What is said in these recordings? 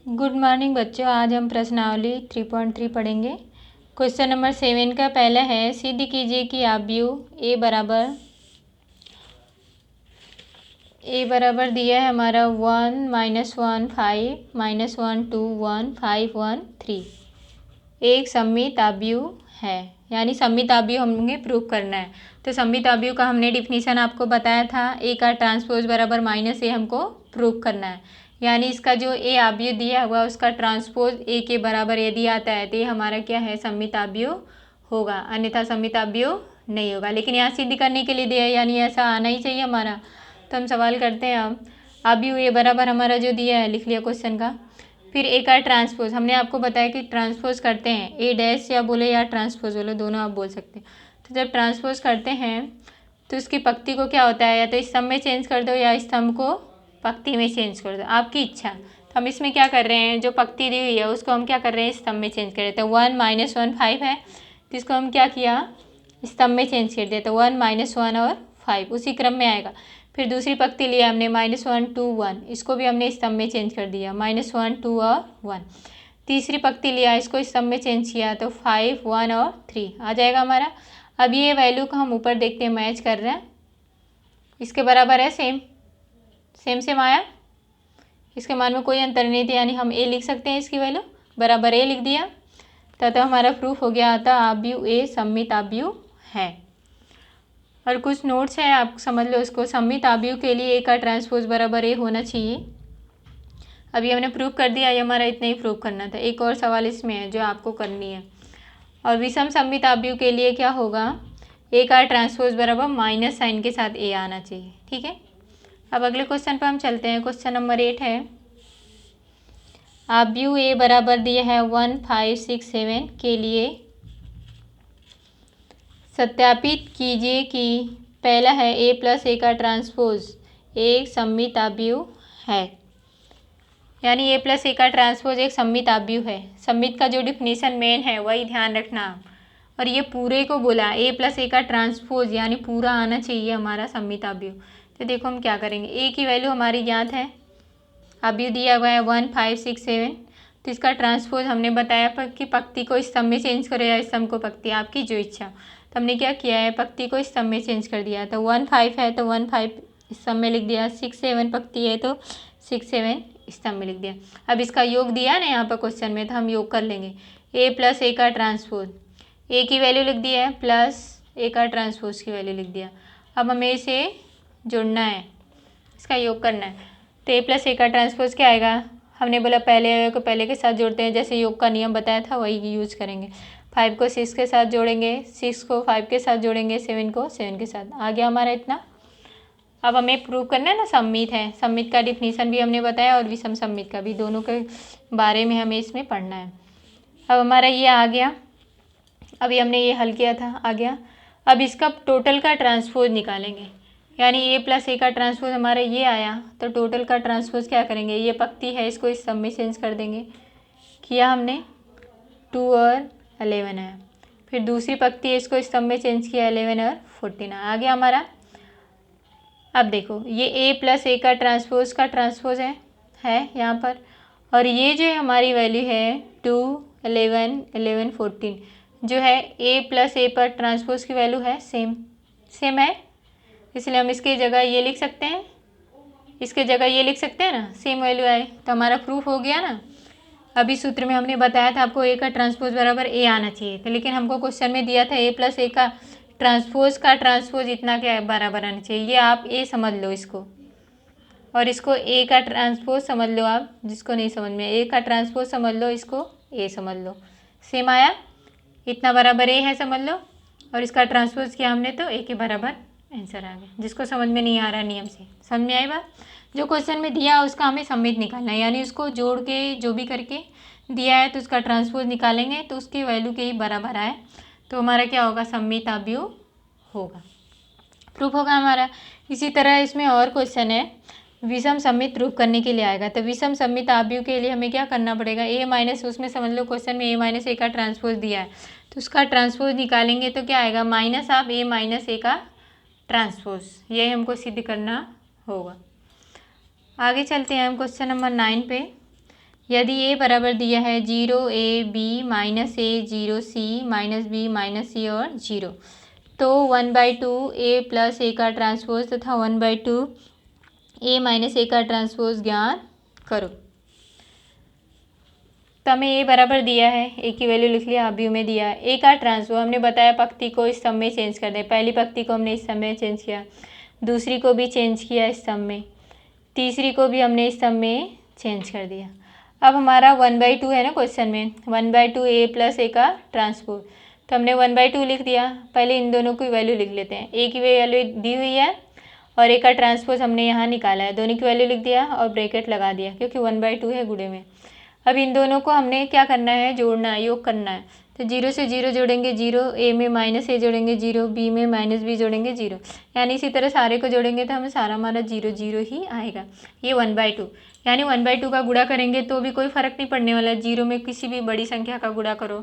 Good morning बच्चों। आज हम प्रश्नावली 3.3 पढ़ेंगे। क्वेश्चन नंबर 7 का पहला है, सिद्ध कीजिए कि आव्यूह ए बराबर दिया है हमारा 1 -1 5 -1 2 1 5 1 3 एक सममित आव्यूह है, यानी सममित आव्यूह हमें प्रूव करना है। तो सममित आव्यूह का हमने डिफिनीशन आपको बताया था, ए का ट्रांसपोज बराबर -ए हमको प्रूव करना है। यानी इसका जो ए आव्यूह दिया हुआ उसका ट्रांसपोज ए के बराबर यदि आता है तो ये हमारा क्या है, सममित आव्यूह होगा, अन्यथा सममित आव्यूह नहीं होगा। लेकिन यहाँ सिद्ध करने के लिए दिया है, यानी ऐसा आना ही चाहिए हमारा। तो हम सवाल करते हैं, अब आव्यूह ए बराबर हमारा जो दिया है लिख लिया क्वेश्चन का। फिर ए का ट्रांसपोज हमने आपको बताया कि ट्रांसपोज करते हैं, ए डैश या बोले या ट्रांसपोज बोले, दोनों आप बोल सकते हैं। तो जब ट्रांसपोज करते हैं तो उसकी पंक्ति को क्या होता है, या तो स्तंभ में चेंज कर दो या स्तंभ को पंक्ति में चेंज कर दो, आपकी इच्छा। तो हम इसमें क्या कर रहे हैं, जो पंक्ति दी हुई है उसको हम क्या कर रहे हैं, स्तंभ में चेंज कर देते हैं। 1 -1 5 है तो इसको हम क्या किया, स्तंभ में चेंज कर दिया। तो 1 -1 और 5 उसी क्रम में आएगा। फिर दूसरी पंक्ति लिया हमने -1 2 1, इसको भी हमने स्तंभ में चेंज कर दिया, -1 2 और 1। तीसरी पंक्ति लिया, इसको स्तंभ में चेंज किया तो 5 1 और 3 आ जाएगा हमारा। अब ये वैल्यू को हम ऊपर देखते हैं, मैच कर रहे हैं, इसके बराबर है, सेम सेम आया, इसके मान में कोई अंतर नहीं था, यानी हम ए लिख सकते हैं, इसकी वैल्यू बराबर ए लिख दिया। तो हमारा प्रूफ हो गया था आव्यूह ए सममित आव्यूह है। और कुछ नोट्स हैं, आप समझ लो इसको। सममित आव्यूह के लिए ए का ट्रांसपोज बराबर ए होना चाहिए। अभी हमने प्रूफ कर दिया, ये हमारा इतना ही प्रूफ करना था। एक और सवाल इसमें है जो आपको करनी है। और विषम सममित आव्यूह के लिए क्या होगा, ए का ट्रांसपोज बराबर माइनस साइन के साथ ए आना चाहिए, ठीक है। अब अगले क्वेश्चन पर हम चलते हैं। क्वेश्चन नंबर 8 है, आव्यूह ए बराबर दिया है 1 5 6 7 के लिए सत्यापित कीजिए कि पहला है ए प्लस ए का ट्रांसपोज एक सममित आव्यूह है। यानी ए प्लस ए का ट्रांसपोज एक सममित आव्यूह है। सममित का जो डिफिनीशन मेन है वही ध्यान रखना। और ये पूरे को बोला, ए प्लस ए का ट्रांसपोज यानी पूरा आना चाहिए हमारा सममित आव्यूह। तो देखो हम क्या करेंगे, ए की वैल्यू हमारी ज्ञात है, आव्यूह दिया हुआ है 1 5 6 7। तो इसका ट्रांसपोज हमने बताया कि पंक्ति को स्तंभ में चेंज करो या स्तंभ को पंक्ति, आपकी जो इच्छा। तो हमने क्या किया है, पंक्ति को स्तंभ में चेंज कर दिया। तो 1 5 है तो 1 5 स्तंभ में लिख दिया, 6 7 पंक्ति है तो 6 7 स्तंभ में लिख दिया। अब इसका योग दिया ना यहाँ पर क्वेश्चन में, तो हम योग कर लेंगे। ए प्लस ए का ट्रांसपोज, ए की वैल्यू लिख दिया है प्लस ए का ट्रांसपोज की वैल्यू लिख दिया। अब हमें इसे जोड़ना है, इसका योग करना है। तो ए प्लस ए का ट्रांसपोज क्या आएगा, हमने बोला पहले को पहले के साथ जोड़ते हैं, जैसे योग का नियम बताया था वही यूज करेंगे। 5 को 6 के साथ जोड़ेंगे, 6 को 5 के साथ जोड़ेंगे, 7 को 7 के साथ। आ गया हमारा इतना। अब हमें प्रूव करना है ना सममित है। सममित का डिफिनीशन भी हमने बताया और विषम सममित का भी, दोनों के बारे में हमें इसमें पढ़ना है। अब हमारा ये आ गया, अभी हमने ये हल किया था, आ गया। अब इसका टोटल का ट्रांसपोज निकालेंगे, यानी ए प्लस ए का ट्रांसपोज हमारा ये आया, तो टोटल का ट्रांसपोज क्या करेंगे, ये पंक्ति है इसको इस सब में चेंज कर देंगे, किया हमने 2 और 11 है। फिर दूसरी पंक्ति है इसको इस सब में चेंज किया, 11 और 14 आ गया हमारा। अब देखो ये ए प्लस ए का ट्रांसपोज है यहाँ पर, और ये जो हमारी वैल्यू है 2 11 11 14 जो है ए प्लस ए पर ट्रांसपोज की वैल्यू है सेम है, इसलिए हम इसकी जगह ये लिख सकते हैं, इसके जगह ये लिख सकते हैं ना, सेम वैल्यू आए तो हमारा प्रूफ हो गया ना। अभी सूत्र में हमने बताया था आपको ए का ट्रांसपोज बराबर ए आना चाहिए, तो लेकिन हमको क्वेश्चन में दिया था ए प्लस ए का ट्रांसपोज इतना क्या बराबर आना चाहिए, ये आप ए समझ लो इसको, और इसको ए का ट्रांसपोज समझ लो आप, जिसको नहीं समझ में ए का ट्रांसपोज समझ लो, इसको ए समझ लो, सेम आया, इतना बराबर ए है समझ लो, और इसका ट्रांसपोज किया हमने तो ए के बराबर आंसर आ गया। जिसको समझ में नहीं आ रहा नियम से समझ में आई बात, जो क्वेश्चन में दिया उसका हमें सममित निकालना है, यानी उसको जोड़ के जो भी करके दिया है तो उसका ट्रांसपोज निकालेंगे तो उसकी वैल्यू के ही बराबर आए तो हमारा क्या होगा, सममित आव्यूह होगा, प्रूफ होगा हमारा। इसी तरह इसमें और क्वेश्चन है, विषम सममित प्रूफ करने के लिए आएगा। तो विषम सममित आव्यूह के लिए हमें क्या करना पड़ेगा, ए माइनस, उसमें समझ लो क्वेश्चन में ए माइनस ए का ट्रांसपोज दिया है तो उसका ट्रांसपोज निकालेंगे तो क्या आएगा, माइनस आप ए माइनस ए का ट्रांसपोज, ये हमको सिद्ध करना होगा। आगे चलते हैं हम क्वेश्चन नंबर 9 पे। यदि ए बराबर दिया है 0 a b minus A 0 c minus B minus C और 0, तो 1/2 ए प्लस ए का ट्रांसपोज तथा 1/2 ए माइनस ए का ट्रांसपोज ज्ञात करो। तो हमें ए बराबर दिया है, ए की वैल्यू लिख लिया, अभी में दिया है। ए का ट्रांसपोज हमने बताया पंक्ति को इस स्तंभ में चेंज कर दें। पहली पंक्ति को हमने इस स्तंभ में चेंज किया, दूसरी को भी चेंज किया इस स्तंभ में, तीसरी को भी हमने इस स्तंभ में चेंज कर दिया। अब हमारा 1/2 है ना क्वेश्चन में, 1/2 ए प्लस ए का ट्रांसपोज, तो हमने 1/2 लिख दिया। पहले इन दोनों की वैल्यू लिख लेते हैं। ए की वैल्यू दी हुई है और ए का ट्रांसपोज हमने यहाँ निकाला है, दोनों की वैल्यू लिख दिया और ब्रैकेट लगा दिया क्योंकि 1/2 है गुणे में। अब इन दोनों को हमने क्या करना है, जोड़ना है, योग करना है। तो 0 से 0 जोड़ेंगे 0, ए में माइनस ए जोड़ेंगे 0, बी में माइनस बी जोड़ेंगे 0, यानी इसी तरह सारे को जोड़ेंगे तो हमें सारा हमारा 0 0 ही आएगा। ये 1/2, यानी 1/2 का गुणा करेंगे तो भी कोई फ़र्क नहीं पड़ने वाला है। 0 में किसी भी बड़ी संख्या का गुणा करो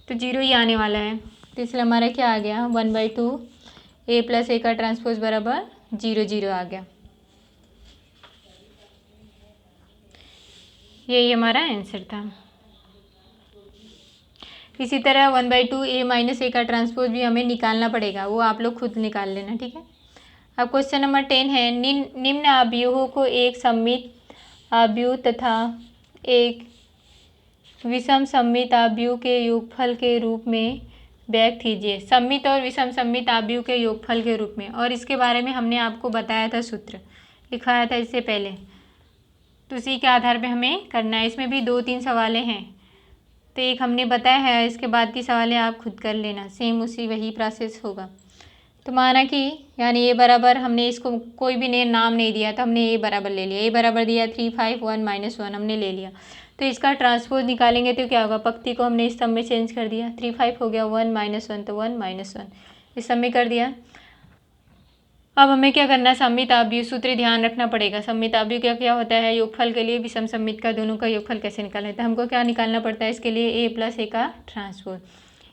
तो 0 ही आने वाला है। तो इसलिए हमारा क्या आ गया, 1/2 ए प्लस ए का ट्रांसपोज बराबर 0 0 आ गया। यही हमारा आंसर था। इसी तरह 1/2 ए माइनस ए का ट्रांसपोज भी हमें निकालना पड़ेगा, वो आप लोग खुद निकाल लेना, ठीक है। अब क्वेश्चन नंबर 10 है, निम्न आव्यूहों को एक सममित आव्यूह तथा एक विषम सममित आव्यूह के योगफल के रूप में व्यक्त कीजिए। सममित और विषम सममित आव्यूह के योगफल के रूप में, और इसके बारे में हमने आपको बताया था, सूत्र लिखाया था इससे पहले, तो उसी के आधार पे हमें करना है। इसमें भी 2-3 सवालें हैं, तो एक हमने बताया है, इसके बाद की सवालें आप खुद कर लेना, सेम उसी वही प्रोसेस होगा। तो माना कि यानी ए बराबर, हमने इसको कोई भी नाम नहीं दिया था, हमने ए बराबर ले लिया। ए बराबर दिया 3 5 1 -1 हमने ले लिया। तो इसका ट्रांसपोज निकालेंगे तो क्या होगा, पंक्ति को हमने इस स्तंभ में चेंज कर दिया, 3 5 हो गया 1 -1 तो 1 -1 इस स्तंभ में कर दिया। अब हमें क्या करना है, सममित आव्यूह सूत्र ध्यान रखना पड़ेगा। सममित आव्यूह क्या क्या होता है, योगफल के लिए विषम सममित का दोनों का योगफल कैसे निकालना है, तो हमको क्या निकालना पड़ता है इसके लिए, ए प्लस ए का ट्रांसपोज।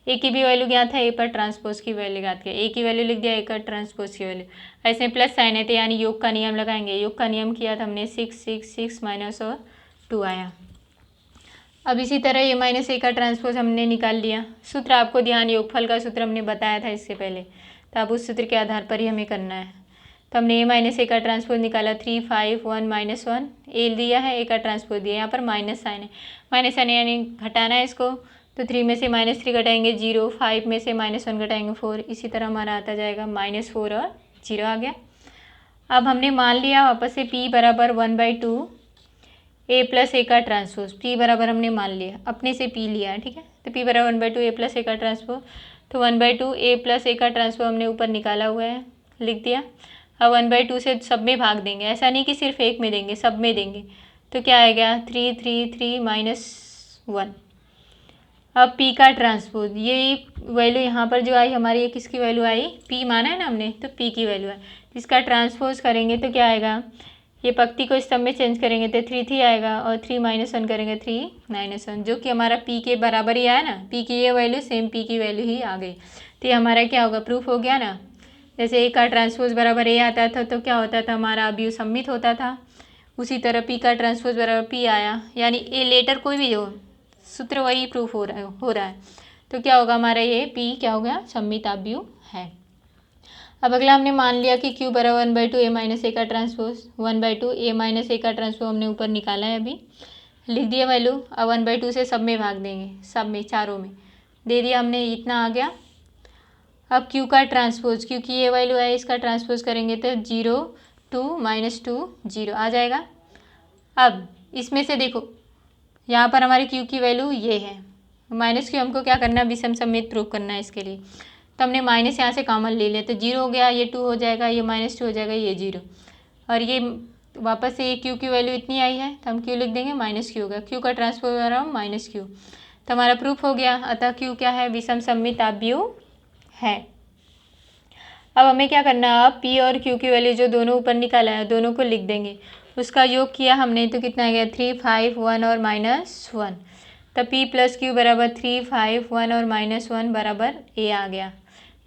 ए की भी वैल्यू ज्ञात है, ए पर ट्रांसपोज की वैल्यू ज्ञात है, ए की वैल्यू लिख दिया, ए का ट्रांसपोज की वैल्यू। ऐसे प्लस साइन है तो यानी योग का नियम लगाएंगे। योग का नियम किया था हमने, 6 6 6 माइनस और 2 आया। अब इसी तरह ए माइनस ए का ट्रांसपोज हमने निकाल लिया। सूत्र आपको ध्यान, योगफल का सूत्र हमने बताया था इससे पहले, तो अब उस सूत्र के आधार पर ही हमें करना है। तो हमने ए माइनस ए का ट्रांसपोज निकाला, 3 5 1 -1 ए दिया है, ए का ट्रांसपोज दिया, यहाँ पर माइनस साइन है, माइनस साइन यानी घटाना है इसको, तो 3 में से -3 घटाएंगे 0, 5 में से -1 घटाएंगे 4, इसी तरह हमारा आता जाएगा -4 और 0 आ गया। अब हमने मान लिया वापस से p बराबर 1/2 ए प्लस ए का ट्रांसपोज, p बराबर हमने मान लिया, अपने से p लिया है, ठीक है। तो p बराबर 1/2 ए प्लस ए का ट्रांसपोज, तो 1/2 ए प्लस ए का ट्रांसपोज हमने ऊपर निकाला हुआ है, लिख दिया। अब 1/2 से सब में भाग देंगे, ऐसा नहीं कि सिर्फ एक में देंगे, सब में देंगे, तो क्या आएगा 3 3 3 -1। अब p का ट्रांसपोज, ये वैल्यू यहाँ पर जो आई हमारी, ये किसकी वैल्यू आई, p माना है ना हमने, तो p की वैल्यू है। इसका ट्रांसपोज करेंगे तो क्या आएगा, ये पंक्ति को स्तंभ में चेंज करेंगे तो 3 3 आएगा, और 3 -1 करेंगे 3 -1, जो कि हमारा p के बराबर ही आया ना, p की ये वैल्यू सेम p की वैल्यू ही आ गई। तो ये हमारा क्या होगा, प्रूफ हो गया ना। जैसे ए का ट्रांसपोज बराबर ए आता था तो क्या होता था, हमारा आव्यूह सममित होता था, उसी तरह p का ट्रांसपोज बराबर p आया, यानी ए लेटर कोई भी हो, सूत्र वही प्रूफ हो रहा है। तो क्या होगा हमारा, ये p क्या हो गया, सममित आव्यूह है। अब अगला हमने मान लिया कि q बराबर 1/2 ए माइनस ए का ट्रांसपोज, 1/2 ए माइनस ए का ट्रांसपोज हमने ऊपर निकाला है, अभी लिख दिया वैल्यू। अब 1/2 से सब में भाग देंगे, सब में चारों में दे दिया हमने, इतना आ गया। अब q का ट्रांसपोज, क्योंकि ये वैल्यू है, इसका ट्रांसपोज करेंगे तो 0 2 -2 0 आ जाएगा। अब इसमें से देखो, यहाँ पर हमारी q की वैल्यू ये है, -q हमको क्या करना है, विषम सममित प्रूव करना है इसके लिए। तो हमने माइनस यहाँ से कॉमन ले लिया, तो 0 हो गया, ये 2 हो जाएगा, ये -2 हो जाएगा, ये 0, और ये वापस से ये q की वैल्यू इतनी आई है तो हम q लिख देंगे, -q होगा, q का ट्रांसपोज आ रहा हूँ -q, तो हमारा प्रूफ हो गया। अतः q क्या है, विषम सममित आव्यूह है। अब हमें क्या करना है, अब p और q की वैल्यू जो दोनों ऊपर निकाला है, दोनों को लिख देंगे, उसका योग किया हमने तो कितना आ गया, 3 5 1 और -1, तो p प्लस q बराबर 3 5 1 और -1 बराबर a आ गया।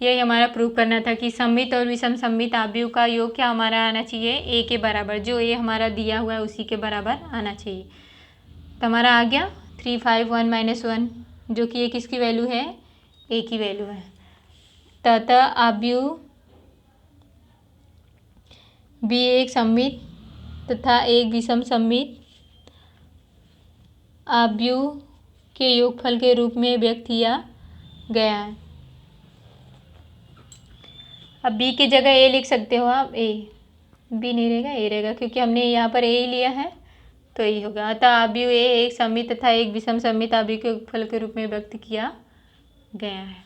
यही हमारा प्रूव करना था कि सममित और विषम सममित आव्यूह का योग क्या हमारा आना चाहिए, a के बराबर, जो a हमारा दिया हुआ है उसी के बराबर आना चाहिए। तो हमारा आ गया 3 5 1 -1, जो कि ये किसकी वैल्यू है, ए की वैल्यू है। तथा अवयव बी एक सममित तथा एक विषम सममित अवयव के योगफल के रूप में व्यक्त किया गया है। अब बी की जगह ए लिख सकते हो आप, ए, बी नहीं रहेगा, ए रहेगा, क्योंकि हमने यहाँ पर ए लिया है तो यही होगा। अतः अवयव ए एक सममित तथा एक विषम सममित अवयव के योगफल के रूप में व्यक्त किया गया है।